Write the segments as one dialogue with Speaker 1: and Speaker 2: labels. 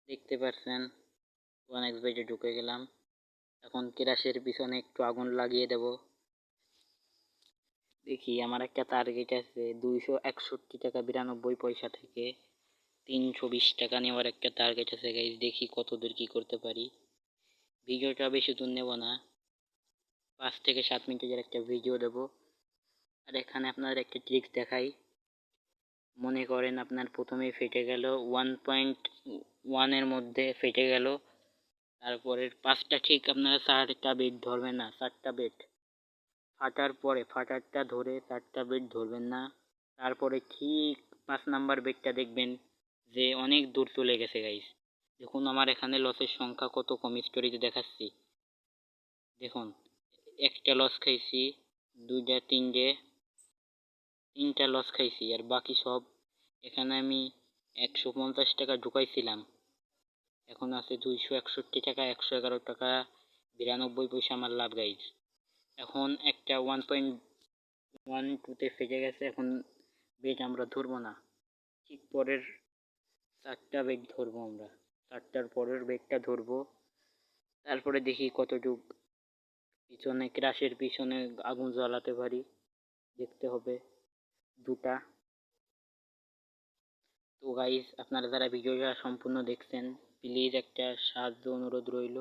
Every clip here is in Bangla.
Speaker 1: দেখতে পাচ্ছেন 1xbet ঢুকে গেলাম। এখন ক্রাশের পিছনে একটু আগুন লাগিয়ে দেব। দেখি আমার একটা টার্গেট আছে 261 টাকা 92 পয়সা থেকে 320 টাকা নেওয়ার একটা টার্গেট আছে গাইজ। দেখি কতদূর কি করতে পারি। ভিডিওটা বেশি দূর নেব না, 5 থেকে 7 মিনিটের একটা ভিডিও দেব। আর এখানে আপনাদের একটা ট্রিক্স দেখাই। মনে করেন আপনার প্রথমেই ফেটে গেল 1.1 এর মধ্যে ফেটে গেল, তারপরের 5টা ঠিক আপনারা 4টা বেট ধরবেন না, 4টা বেট ফাটার পরে ফাটারটা ধরে 4টা বেট ধরবেন না। তারপরে ঠিক 5 নাম্বার বেটটা দেখবেন যে অনেক দূর চলে গেছে গাইস। দেখুন আমার এখানে লসের সংখ্যা কত কম, স্টোরিতে দেখাচ্ছি। দেখুন একটা লস খাইছি, দুইটা তিনটা লস খাইছি, আর বাকি সব এখানে আমি 150 টাকা ঢুকাইছিলাম, এখন আছে 261 টাকা, 111 টাকা 92 পয়সা আমার লাভ গাইজ। এখন একটা 1.12 ফেটে গেছে, এখন বেট আমরা ধরবো না, ঠিক পরের 4টা বেট ধরবো আমরা, 4টার পরের বেটটা ধরবো। তারপরে দেখি কতটুক পিছনে ক্রাশের পিছনে আগুন জ্বালাতে পারি, দেখতে হবে 2টা। তো গাইজ আপনারা যারা ভিডিওটা সম্পূর্ণ দেখছেন প্লিজ একটা সাহায্য অনুরোধ রইল,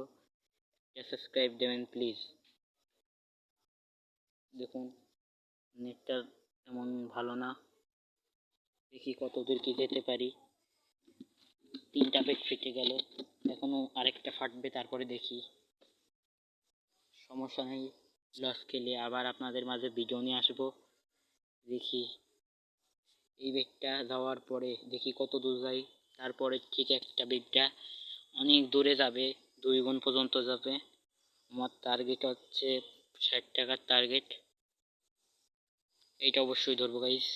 Speaker 1: সাবস্ক্রাইব দেবেন প্লিজ। দেখুন নেটটা তেমন ভালো না, দেখি কতদূর কি যেতে পারি। 3টা বেট ফেটে গেল, এখনো আরেকটা ফাটবে, তারপরে দেখি। সমস্যা নেই, লস খেলে আবার আপনাদের মাঝে ভিডিও নিয়ে আসবো। দেখি এই বেটটা যাওয়ার পরে দেখি কত দূর যাই, তারপরে ঠিক একটা বেটটা অনেক দূরে যাবে, 2 গুণ পর্যন্ত যাবে। আমার টার্গেট হচ্ছে 60 টাকার টার্গেট। এইটা অবশ্যই ধরবো গাইস,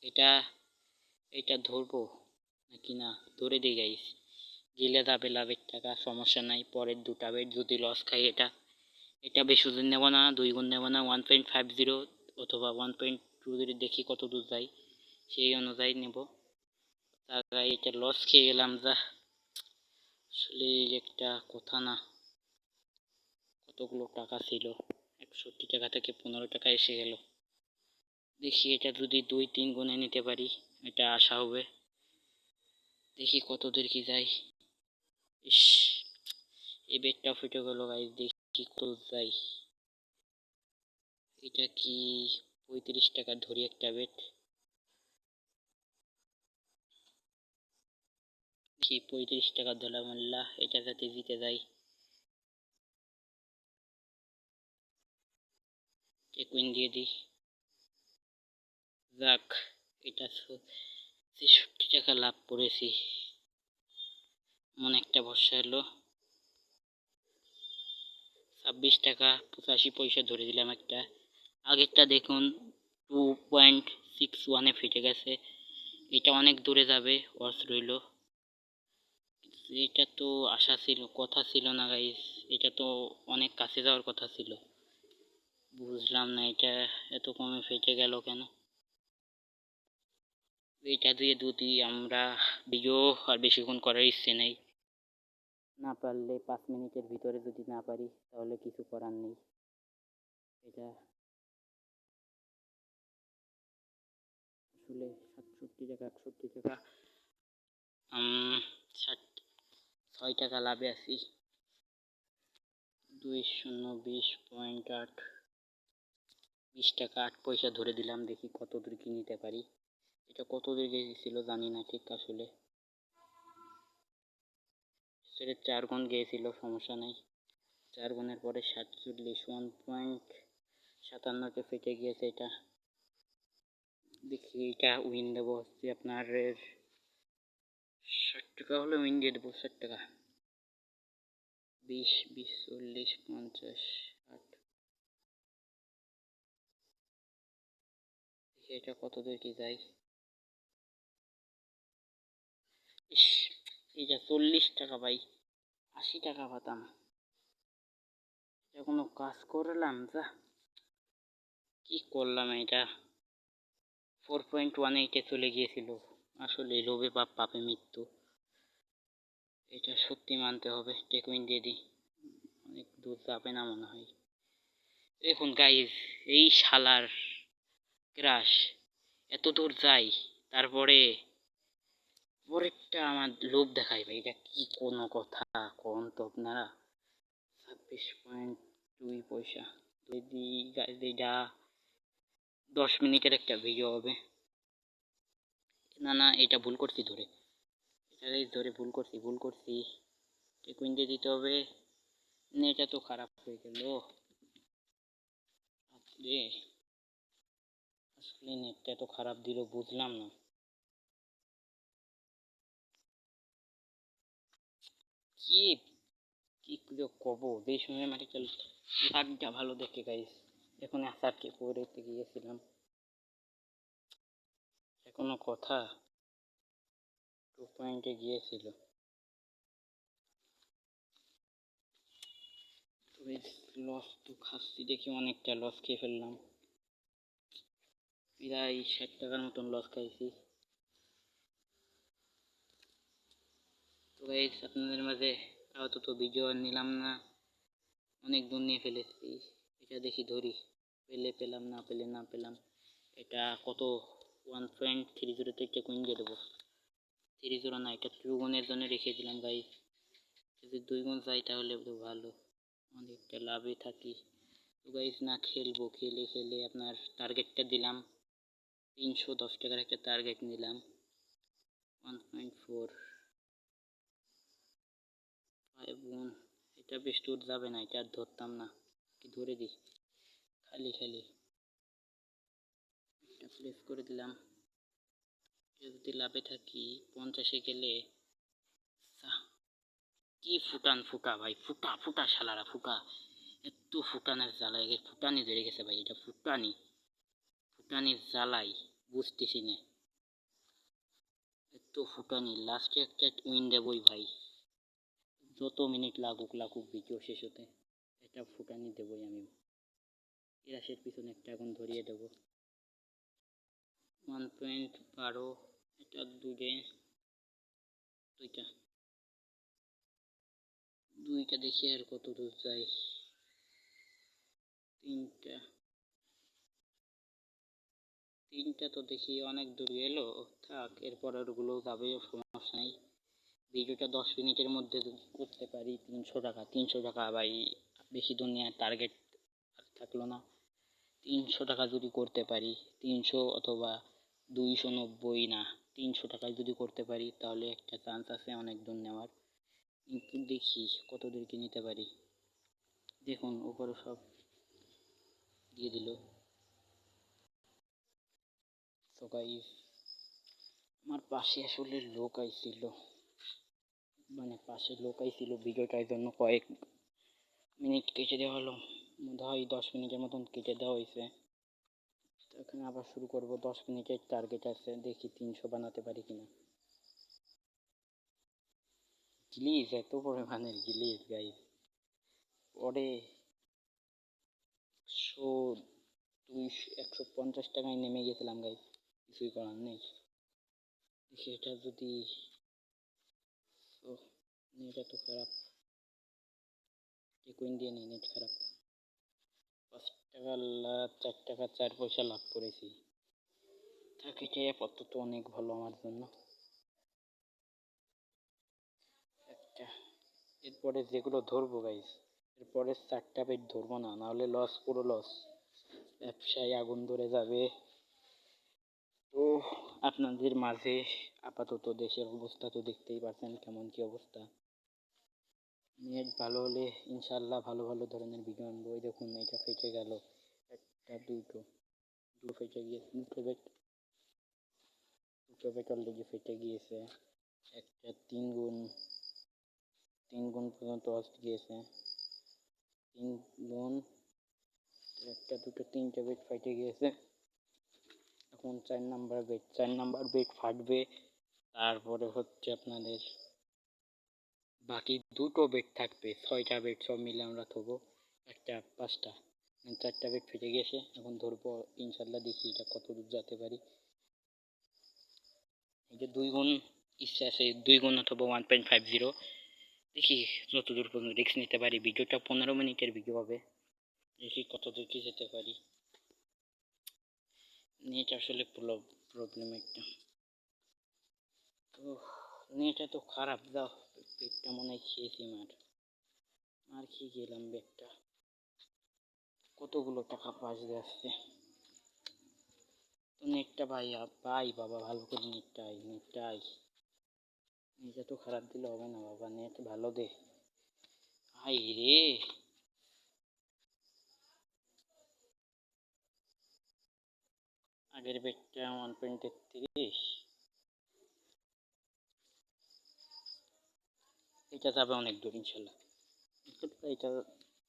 Speaker 1: এটা এটা ধরবো নাকি না, ধরে দিই গাইস, গেলে যাবে লাভের টাকা, সমস্যা নাই। পরের 2টা বেট যদি লস খাই এটা বেশি দিন নেব না, 2 গুণ নেব না, 1.50 অথবা 1.20, দেখি কত দূর যাই সেই অনুযায়ী নেব। তাই এটা লস খেয়ে গেলাম, যা আসলে একটা কথা না। কতগুলো টাকা ছিল, 61 টাকা থেকে 15 টাকা এসে গেল। দেখি এটা যদি 2-3 গুণে নিতে পারি এটা আশা হবে, দেখি কত দূর কি যাই। ইস, এই বেটটা ফেটে গেল গাইস, দেখি কত যাই। এটা কি 35 টাকা ধরি একটা বেট, কি 35 টাকা ধরলাম, আল্লাহ এটা যাতে জিতে যাই। কুইন দিয়ে দিই, যাক এটা 63 টাকা লাভ করেছি, মনে একটা ভরসা এলো। 26 টাকা 85 পয়সা ধরে দিলাম একটা। আগেরটা দেখুন 2.61 এ ফেটে গেছে, এটা অনেক দূরে যাবে, ওয়াচ রইল। এটা তো আশা ছিল, কথা ছিল না গাইস, এটা তো অনেক কাছে যাওয়ার কথা ছিল। বুঝলাম না এটা এত কমে ফেটে গেল কেন। এটা দিয়ে যদি আমরা ভিডিও আর বেশিক্ষণ করার ইচ্ছে নেই, না পারলে 5 মিনিটের ভিতরে যদি না পারি তাহলে কিছু করার নেই। এটা আসলে 67 টাকা 61 টাকা, 6 টাকা লাভে আছি। 2020.8, 20 টাকা 8 পয়সা ধরে দিলাম, দেখি কত দূর কি নিতে পারি। এটা কত দূর গিয়েছিল জানি না ঠিক, আসলে 4 গুণ গিয়েছিল, সমস্যা নাই। 4 গুণের পরে 47, 1.57 ফেটে গিয়েছে এটা। দেখি এটা উইন দেবো হচ্ছে আপনার 60 টাকা হলে উইন দিয়ে দেবো, 60 টাকা। 20, 20, 40, 50, 60। দেখি এটা কত দূর কি যায়। ইস, এটা 40 টাকা ভাই, 80 টাকা পাতাম, এটা কোনো কাজ করলাম, যা কি করলাম। এটা 4.18 চলে গিয়েছিল, আসলে লোভে পাপ, পাপে মৃত্যু, এটা সত্যি মানতে হবে। টেকুইন দিয়ে দিই, অনেক দূর যাবে না মনে হয়। দেখুন গাইজ, এই শালার ক্রাশ এত দূর যাই, তারপরে পরেরটা আমার লোভ দেখায় ভাই, এটা কি কোনো কথা কোন তো আপনারা। 26.2 পয়সা যদি গাইজ, এটা 10 মিনিটের একটা ভিডিও হবে। না না, এটা ভুল করছি ধরে, এটা guys ধরে ভুল করছি। টেকুইন দিয়ে দিতে হবে। নেটটা তো খারাপ হয়ে গেল রে, আসলে নেটটা তো খারাপ দিল বুঝলাম না। কি কি কব, যে সময় মাটি চাল লাগটা ভালো দেখে গাইস, এখন আসারকে পড়েতে গিয়েছিলাম, এখনো কথা 2 পয়েন্টে গিয়েছিল। লস তো খাচ্ছি দেখি, অনেকটা লস খেয়ে ফেললাম, প্রায় 60 টাকার মতন লস খাইছি। তো গাইস আপনাদের মাঝে আপাতত ভিডিও আর নিলাম না, অনেক দূর নিয়ে ফেলেছি। এটা দেখি ধরি, পেলে পেলাম, না পেলে না পেলাম। এটা কত, 1.30 থেকে কুইন দিয়ে দেবো। 3-0 না, এটা 2 গুণের জন্য রেখে দিলাম গাইস, যদি 2 গুণ যাই তাহলে তো ভালো, অনেকটা লাভে থাকি। তো গাইস না খেলবো, খেলে খেলে আপনার টার্গেটটা দিলাম, 310 টাকার একটা টার্গেট নিলাম। 1.4 5 গুণ, এটা বেশ দূর যাবে না, এটা আর ধরতাম না, কি ধরে দিই খালি খালি। এটা প্লেস করে দিলাম, যদি লাভে থাকি 50-এ গেলে। কি ফুটান ফুটা ভাই, ফুটা ফুটা শালারা ফুটা, এত ফুটানের জ্বালায় ফুটানি ধরে গেছে ভাই, এটা ফুটানি, ফুটানির জ্বালাই বুঝতেছি না, এত ফুটানি। লাস্টে একটা উইন দেবই ভাই, যত মিনিট লাগুক লাগুক ভিডিও শেষ হতে, এটা ফুটানি দেবই আমি। এরাশের পিছনে একটা এখন ধরিয়ে দেবো। 1.12, এটা দুইটা দুইটা দেখি আর কত দূর যায়। তিনটা তিনটা তো দেখি অনেক দূর গেল, থাক এরপরের গুলো যাবে, সমস্যা নাই। ভিডিওটা 10 মিনিটের মধ্যে করতে পারি 300 টাকা, 300 টাকা ভাই, বেশি দুনিয়ার টার্গেট থাকলো না। 300 টাকা যদি করতে পারি, 300 অথবা 290, না 300 টাকায় যদি করতে পারি তাহলে একটা চান্স আছে অনেক দূর নেওয়ার, কিন্তু দেখি কত দূর কি নিতে পারি। দেখুন উপরে সব দিয়ে দিল। তো গাইস আমার পাশে আসলে লোক আইছিল, মানে পাশে লোক আইছিল, ভিডিওটার জন্য কয়েক মিনিট কেটে দেওয়া হলো, মনে হয় 10 মিনিটের মতন কেটে দেওয়া হয়েছে। তো এখন আবার শুরু করব, 10 মিনিটের টার্গেট আছে, দেখি 300 বানাতে পারি কিনা। গ্লিজ, এত পরিমাণের গ্লিজ গাইস, পরে 150 টাকায় নেমে গেছিলাম গাইস, কিছুই করার নেই। সেটা যদি, ও নেট এত খারাপ, টেকুইন দিয়ে নেই, নেট খারাপ। 5 টাকা লাভ, 4 টাকা 4 পয়সা লাভ করেছি, থাক এটাই আপাতত অনেক ভালো আমার জন্য। একটা, এরপরে যেগুলো ধরবো গাইস, এরপরে 4টা বেট ধরবো না, নাহলে লস, পুরো লস, ব্যবসায় আগুন ধরে যাবে। তো আপনাদের মাঝে আপাতত দেশের অবস্থা তো দেখতেই পাচ্ছেন কেমন কি অবস্থা। নেট ভালো হলে ইনশাল্লাহ ভালো ভালো ধরনের ভিডিও আনবো। ওই দেখুন এটা ফেটে গেল, একটা দুটো ফেটে গিয়েছে, দুটো বেট অলরেডি ফেটে গিয়েছে। একটা 3 গুণ পর্যন্ত গিয়েছে, 3 গুণ, একটা দুটো 3টে বেট ফেটে গিয়েছে। এখন 4 নাম্বার বেট ফাটবে, তারপরে হচ্ছে আপনাদের বাকি দুটো বেট থাকবে, 6টা বেট সব মিলে আমরা থবো, একটা 5টা, 4টা বেট ফেটে গেছে। এখন ধরবো ইনশাল্লাহ, দেখি এটা কত দূর যেতে পারি। এই যে 2 গুণ ইচ্ছা আছে, 2 গুণ অথবা 1.50। দেখি যতদূর পর্যন্ত রিস্ক নিতে পারি। ভিডিওটা 15 মিনিটের ভিডিও হবে, দেখি কতদূর কি যেতে পারি। নেট আসলে প্রবলেম একটা, তো নেট এত খারাপ দাও, পেটটা মনে হয় খেয়েছি মার খেয়ে গেলাম ব্যাগটা। কতগুলো টাকা বাঁচতে আসছে। তো নেটটা ভাই বাবা ভালো করে নেটটা নেট তো খারাপ দিলে হবে না বাবা, নেট ভালো দে। হাই রে, আগের ব্যাগটা 1.33, এটা যাবে অনেক দূর ইনশাল্লাহ। এটা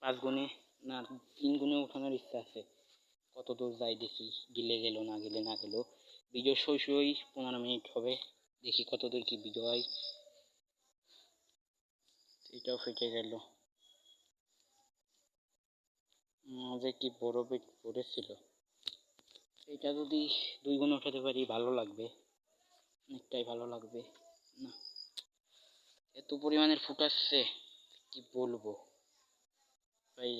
Speaker 1: 5 গুণে না 3 গুণে উঠানোর ইচ্ছা আছে, কত দূর যাই দেখি, গিলে গেল না গেলে না গেল। ভিডিও সই 15 মিনিট হবে, দেখি কত দূর কি ভিডিও হয়। এটাও ফেটে গেল, মাঝে কি বড় বেট পড়েছিল। এটা যদি 2 গুণ উঠাতে পারি ভালো লাগবে, অনেকটাই ভালো লাগবে। না, এত পরিমাণের ফুটাচ্ছে কি বলবো ভাই।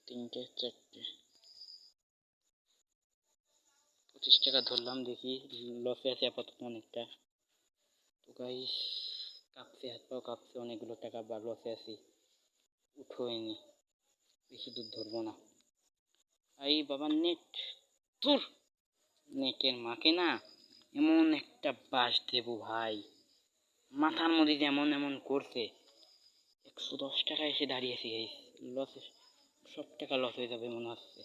Speaker 1: 3টে 4টে 25 টাকা ধরলাম, দেখি লসে আছে আপাতত অনেকটা। তো গাইস কাঁপছে, হাত পাও কাঁপছে, অনেকগুলো টাকা বা লসে আছি, উঠোয়নি, বেশি দূর ধরবো না। এই বাবা নেট, ধুর, নেটের মাকে না এমন একটা বাস দেবো ভাই, মাথার মধ্যে যেমন এমন করছে। 110 টাকা এসে দাঁড়িয়েছি গাইস, লসে সব টাকা লস হয়ে যাবে মনে হচ্ছে।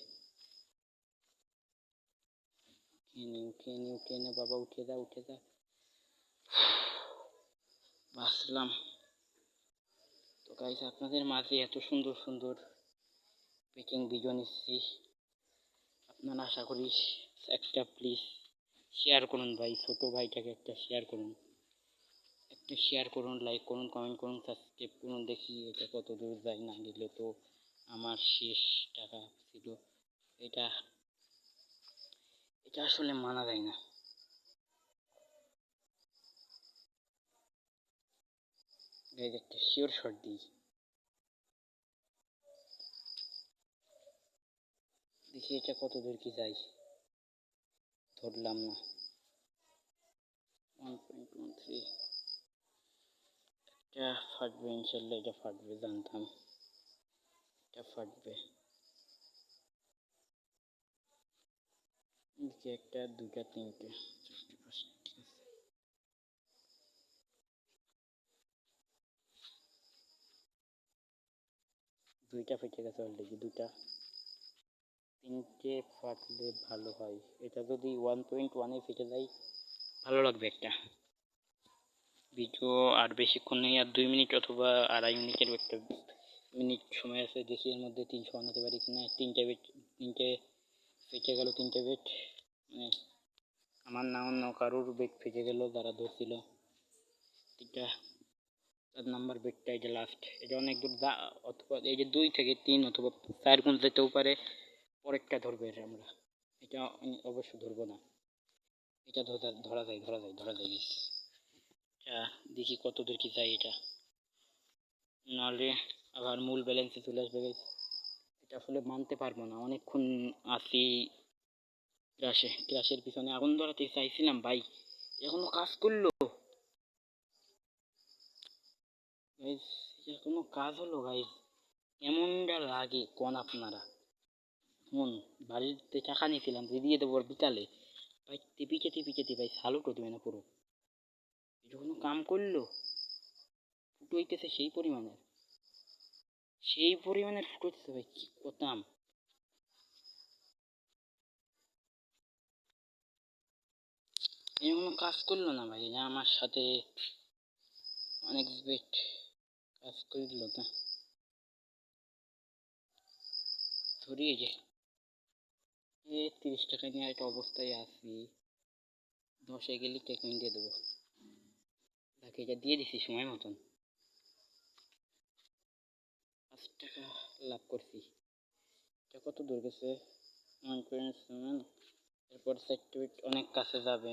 Speaker 1: উঠে নে বাবা, উঠে যা বাঁচলাম। তো গাইস আপনাদের মাঝে এত সুন্দর সুন্দর পেকিং ভিডিও নিচ্ছি, আপনারা আশা করি একটা প্লিজ শেয়ার করুন ভাই, ছোট ভাইটাকে একটা শেয়ার করুন, লাইক করুন, কমেন্ট করুন, সাবস্ক্রাইব করুন। দেখি এটা কত দূর যায়, না গেলে তো আমার শেষ টাকা ছিল। এটা এটা আসলে মানা যায় না। গাইস একটা শিওর শট দিই, দেখি এটা কত দূর কি যায়, ধরলাম না। 1.13, এটা ফাটবে ইনশাল্লাহ, এটা ফাটবে জানতাম, এটা ফাটবে। দেখি একটা, দুটা, তিনটে, চারটে, পাঁচটা, ঠিক আছে। দুইটা ফেটে গেছে অলরেডি, দুটা। তিনটে ফাটলে ভালো হয়, এটা যদি 1.1 ফেটে যায় ভালো লাগবে একটা ভিডিও। আর বেশিক্ষণ নেই, আর 2 মিনিট অথবা 2.5 মিনিটের একটা মিনিট সময় আছে, দেখি এর মধ্যে 300 বানাতে পারি কিনা। তিনটে ফেটে গেল, তিনটে বেট, মানে আমার না অন্য কারোর বেট ফেটে গেল যারা ধরছিল। এটা 4 নাম্বার বেটটা, এটা লাস্ট, এটা অনেক দূর অথবা এই যে 2 থেকে 3 অথবা 4 গুণ যেতেও পারে। পরেরটা ধরবে আমরা, এটা অবশ্য ধরবো না, এটা ধরা যায় guys। এটা দেখি কত দূর কি যায় এটা, নাহলে আবার মূল ব্যালেন্সে চলে আসবে guys। এটা আসলে মানতে পারবো না, অনেকক্ষণ আছি ক্রাশের পিছনে আগুন ধরাতে চাইছিলাম ভাই, এখনো কাজ করলো গাইস, এখনো কাজ হলো গাইস, এমনটা লাগে কোন আপনারা। মন বাড়িতে টাকা নিয়েছিলাম যে দিয়ে দেবো বিকালে, ভাই টিপিতে ভাই সালুটও দেবে না পুরো, এটা কোনো কাম করলো। ফুটো হইতেছে সেই পরিমাণের ফুটো হইতেছে ভাই, কি করতাম। এটা কোনো কাজ করলো না ভাই, এটা আমার সাথে অনেক বেট কাজ করলো না। ধরি এই যে 30 টাকা নিয়ে একটা অবস্থায় আছি, 10-এ গেলে টেকমিন দিয়ে দেবো, তাকে এটা দিয়ে দিছি সময় মতন, 5 টাকা লাভ করছি। এটা কত দূর গেছে, 1.7, এরপর সেক্টর অনেক কাছে যাবে।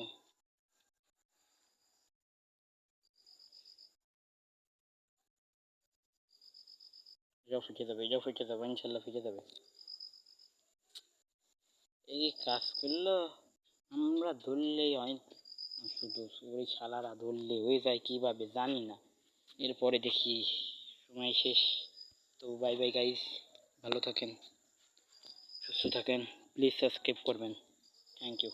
Speaker 1: এটাও ফিটে যাবে, এটাও ফিটে যাবে, ইনশাল্লাহ ফিটে যাবে। এই কাজ করলো, আমরা ধরলেই হয়, শুধু ওই শালারা ধরলে হয়ে যায় কিভাবে জানি না। এরপরে দেখি সময় শেষ। তো বাই বাই গাইস, ভালো থাকেন, সুস্থ থাকেন, প্লিজ সাবস্ক্রাইব করবেন। Thank you.